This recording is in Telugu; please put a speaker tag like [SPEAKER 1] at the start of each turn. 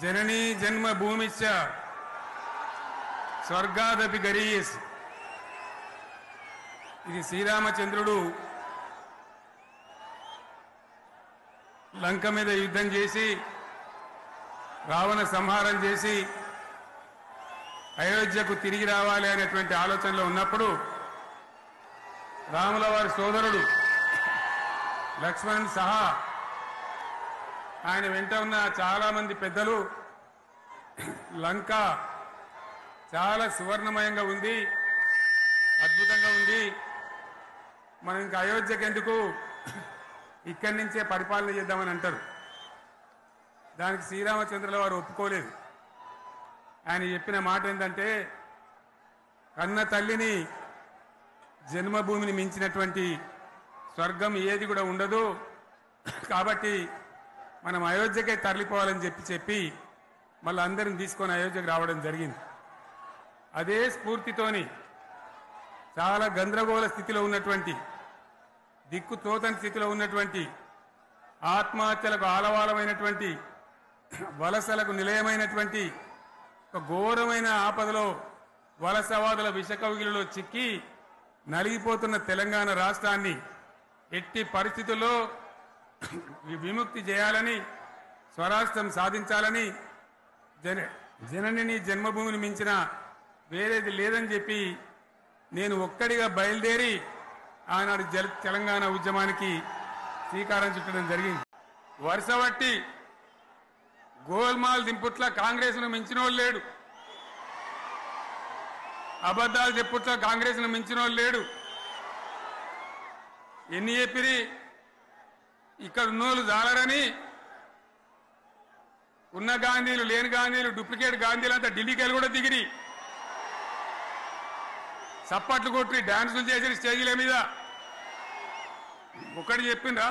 [SPEAKER 1] जननी जन्मभूमिश्च स्वर्गादपि गरीयसी। ఇది శ్రీరామచంద్రుడు లంక మీద యుద్ధం చేసి రావణ సంహారం చేసి అయోధ్యకు తిరిగి రావాలి అనేటువంటి ఆలోచనలో ఉన్నప్పుడు రాముల వారి సోదరుడు లక్ష్మణుడు సహా ఆయన వెంట ఉన్న చాలా మంది పెద్దలు లంక చాలా సువర్ణమయంగా ఉంది, అద్భుతంగా ఉంది, మనం ఇంకా అయోధ్యకు ఎందుకు ఇక్కడి నుంచే పరిపాలన చేద్దామని అంటారు. దానికి శ్రీరామచంద్రుల వారు ఒప్పుకోలేదు. ఆయన చెప్పిన మాట ఏంటంటే, కన్న తల్లిని జన్మభూమిని మించినటువంటి స్వర్గం ఏది కూడా ఉండదు, కాబట్టి మనం అయోధ్యకే తరలిపోవాలని చెప్పి మళ్ళీ అందరిని తీసుకొని అయోధ్యకు రావడం జరిగింది. అదే స్ఫూర్తితోని చాలా గందరగోళ స్థితిలో ఉన్నటువంటి, దిక్కు తోతని స్థితిలో ఉన్నటువంటి, ఆత్మహత్యలకు ఆలవాలమైనటువంటి, వలసలకు నిలయమైనటువంటి ఒక ఘోరమైన ఆపదలో వలసవాదుల విషకౌగిలిలో చిక్కి నలిగిపోతున్న తెలంగాణ రాష్ట్రాన్ని ఎట్టి పరిస్థితుల్లో విముక్తి చేయాలని, స్వరాష్ట్రం సాధించాలని, జనని జన్మభూమిని మించిన వేరేది లేదని చెప్పి నేను ఒక్కడిగా బయలుదేరి ఆనాడు తెలంగాణ ఉద్యమానికి శ్రీకారం చుట్టడం జరిగింది. వరుసబట్టి గోల్మాల్ దింపుట్ల కాంగ్రెస్ను మించినోళ్ళు లేడు, అబద్ధాలు చెప్పుట్ల కాంగ్రెస్ను మించినోళ్ళు లేడు. ఎన్ని చెప్పిరి ఇక్కడ ఉన్నోళ్ళు జాలరని, ఉన్న గాంధీలు లేని గాంధీలు డూప్లికేట్ గాంధీలు అంతా ఢిల్లీకి కూడా దిగిరి, చప్పట్లు కొట్టి డాన్సులు చేసి స్టేజీల మీద. ఒకటి చెప్పిండ్రా,